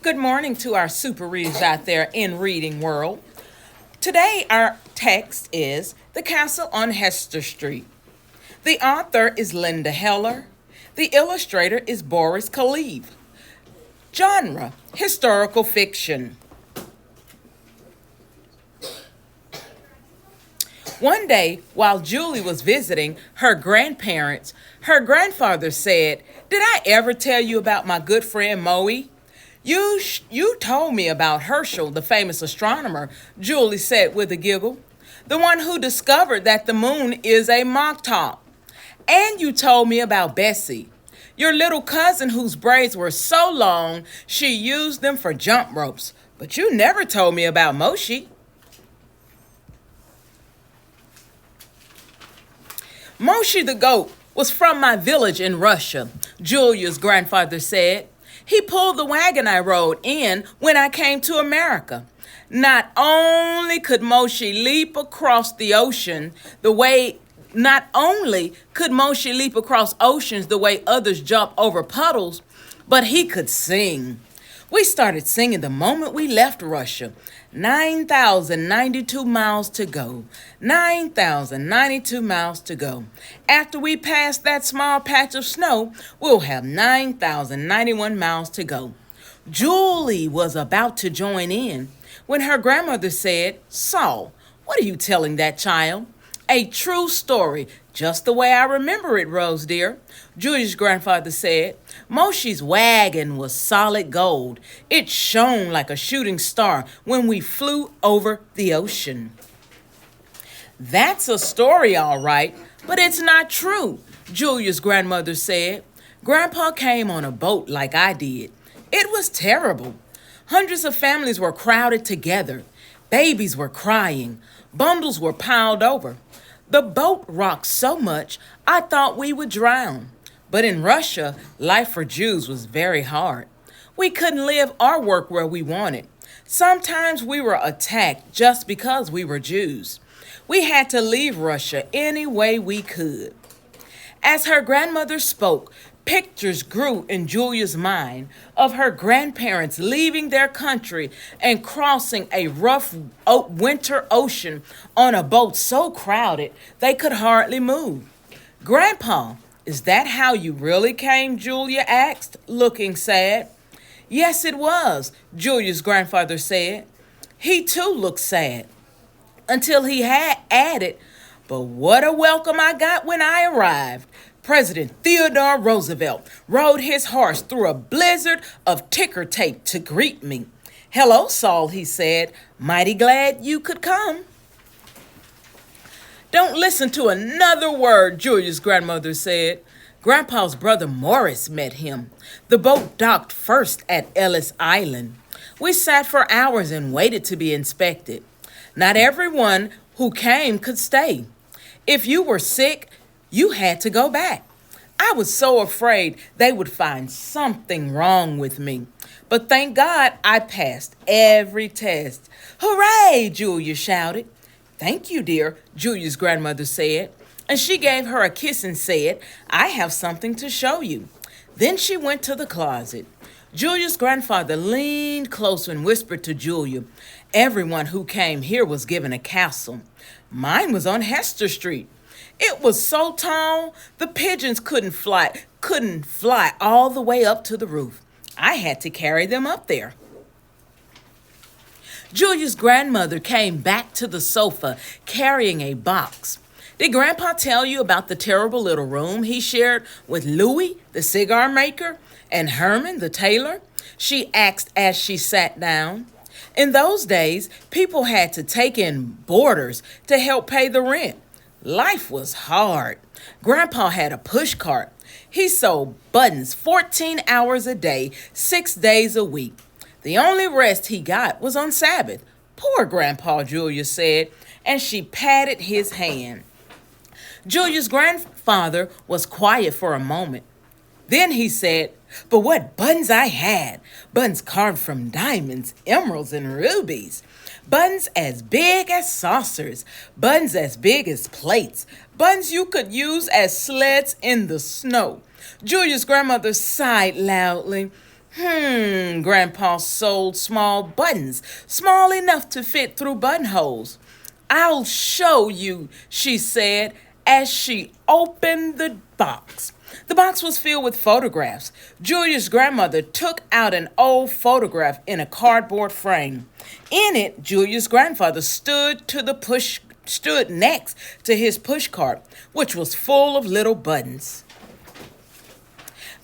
Good morning to our super readers out there in Reading World. Today, our text is The Castle on Hester Street. The author is Linda Heller. The illustrator is Boris Kalev. Genre, historical fiction. One day, while Julie was visiting her grandparents, her grandfather said, "Did I ever tell you about my good friend Moe?" You told me about Herschel, the famous astronomer," Julie said with a giggle. "The one who discovered that the moon is a mock top. And you told me about Bessie, your little cousin whose braids were so long she used them for jump ropes. But you never told me about Moshe." "Moshe the goat was from my village in Russia," Julia's grandfather said. "He pulled the wagon I rode in when I came to America. Not only could Moshe leap across the ocean the way not only could Moshe leap across oceans the way others jump over puddles, but he could sing. We started singing the moment we left Russia. 9,092 miles to go. 9,092 miles to go. After we pass that small patch of snow, we'll have 9,091 miles to go." Julie was about to join in when her grandmother said, "Saul, what are you telling that child?" "A true story, just the way I remember it, Rose dear," Julie's grandfather said. "Moshe's wagon was solid gold. It shone like a shooting star when we flew over the ocean." "That's a story, all right, but it's not true," Julia's grandmother said. "Grandpa came on a boat like I did. It was terrible. Hundreds of families were crowded together. Babies were crying. Bundles were piled over. The boat rocked so much I thought we would drown. But in Russia, life for Jews was very hard. We couldn't live or work where we wanted. Sometimes we were attacked just because we were Jews. We had to leave Russia any way we could." As her grandmother spoke, pictures grew in Julia's mind of her grandparents leaving their country and crossing a rough winter ocean on a boat so crowded they could hardly move. "Grandpa, is that how you really came?" Julia asked, looking sad. "Yes, it was," Julia's grandfather said. He too looked sad, until he had added, "But what a welcome I got when I arrived. President Theodore Roosevelt rode his horse through a blizzard of ticker tape to greet me. 'Hello, Saul,' he said. 'Mighty glad you could come.'" "Don't listen to another word," Julia's grandmother said. "Grandpa's brother Morris met him. The boat docked first at Ellis Island. We sat for hours and waited to be inspected. Not everyone who came could stay. If you were sick, you had to go back. I was so afraid they would find something wrong with me. But thank God I passed every test." "Hooray!" Julia shouted. "Thank you, dear," Julia's grandmother said. And she gave her a kiss and said, "I have something to show you." Then she went to the closet. Julia's grandfather leaned closer and whispered to Julia, "Everyone who came here was given a castle. Mine was on Hester Street. It was so tall, the pigeons couldn't fly all the way up to the roof. I had to carry them up there." Julia's grandmother came back to the sofa carrying a box. "Did Grandpa tell you about the terrible little room he shared with Louis, the cigar maker, and Herman, the tailor?" she asked as she sat down. "In those days, people had to take in boarders to help pay the rent. Life was hard. Grandpa had a push cart. He sold buttons 14 hours a day, 6 days a week. The only rest he got was on Sabbath." "Poor Grandpa," Julia said, and she patted his hand. Julia's grandfather was quiet for a moment. Then he said, "But what buttons I had! Buttons carved from diamonds, emeralds, and rubies. Buttons as big as saucers. Buttons as big as plates. Buttons you could use as sleds in the snow." Julia's grandmother sighed loudly. Grandpa sewed small buttons, small enough to fit through buttonholes. I'll show you, she said as she opened the box. The box was filled with photographs. Julia's grandmother took out an old photograph in a cardboard frame. In it, Julia's grandfather stood next to his pushcart, which was full of little buttons.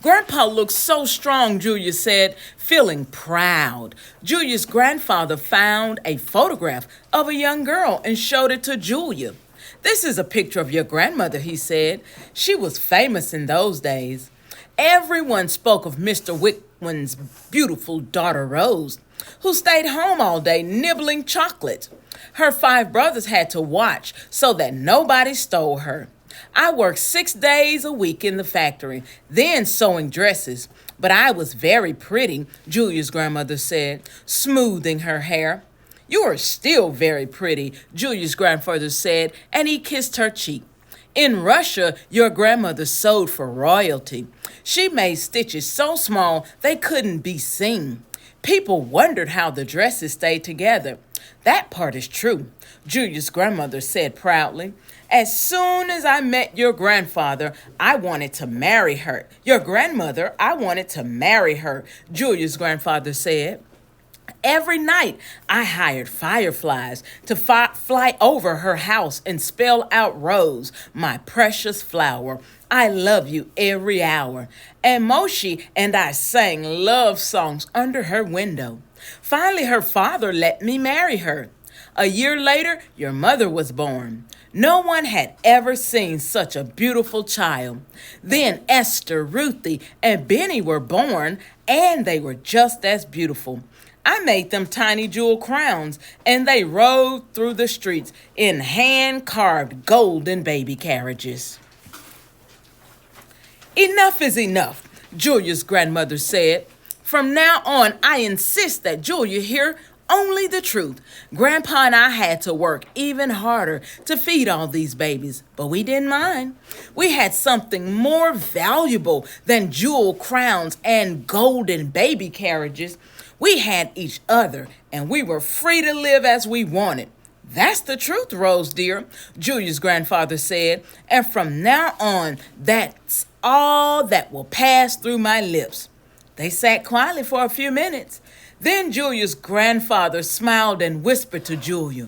Grandpa looks so strong, Julia said, feeling proud. Julia's grandfather found a photograph of a young girl and showed it to Julia. This is a picture of your grandmother, he said. She was famous in those days. Everyone spoke of Mr. Wickman's beautiful daughter Rose, who stayed home all day nibbling chocolate. Her 5 brothers had to watch so that nobody stole her. I worked 6 days a week in the factory, then sewing dresses. But I was very pretty, Julia's grandmother said, smoothing her hair. You are still very pretty, Julia's grandfather said, and he kissed her cheek. In Russia, your grandmother sewed for royalty. She made stitches so small they couldn't be seen. People wondered how the dresses stayed together. That part is true, Julia's grandmother said proudly. As soon as I met your grandfather, I wanted to marry her. Your grandmother, I wanted to marry her, Julia's grandfather said. Every night, I hired fireflies to fly over her house and spell out Rose, my precious flower. I love you every hour. And Moshe and I sang love songs under her window. Finally, her father let me marry her. A year later, your mother was born. No one had ever seen such a beautiful child. Then Esther, Ruthie, and Benny were born, and they were just as beautiful. I made them tiny jewel crowns, and they rode through the streets in hand-carved golden baby carriages. Enough is enough, Julia's grandmother said. From now on, I insist that Julia hear only the truth. Grandpa and I had to work even harder to feed all these babies, but we didn't mind. We had something more valuable than jewel crowns and golden baby carriages. We had each other, and we were free to live as we wanted. That's the truth, Rose dear, Julia's grandfather said, and from now on, that's all that will pass through my lips. They sat quietly for a few minutes. Then Julia's grandfather smiled and whispered to Julia,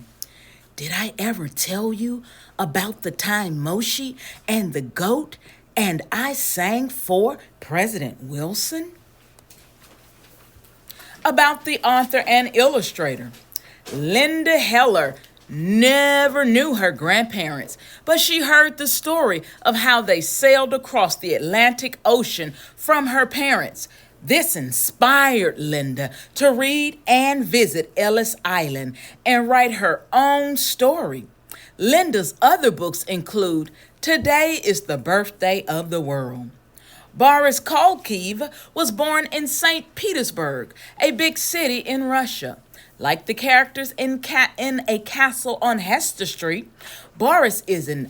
Did I ever tell you about the time Moshe and the goat and I sang for President Wilson? About the author and illustrator. Linda Heller never knew her grandparents, but she heard the story of how they sailed across the Atlantic Ocean from her parents. This inspired Linda to read and visit Ellis Island and write her own story. Linda's other books include Today is the Birthday of the World. Boris Kolkiev was born in St. Petersburg, a big city in Russia. Like the characters in a castle on Hester Street, Boris is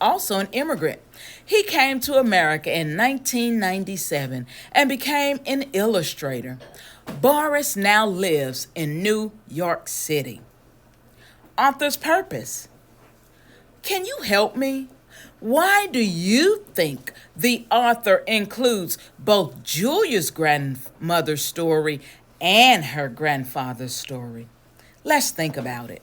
also an immigrant. He came to America in 1997 and became an illustrator. Boris now lives in New York City. Author's purpose. Can you help me? Why do you think the author includes both Julia's grandmother's story and her grandfather's story? Let's think about it.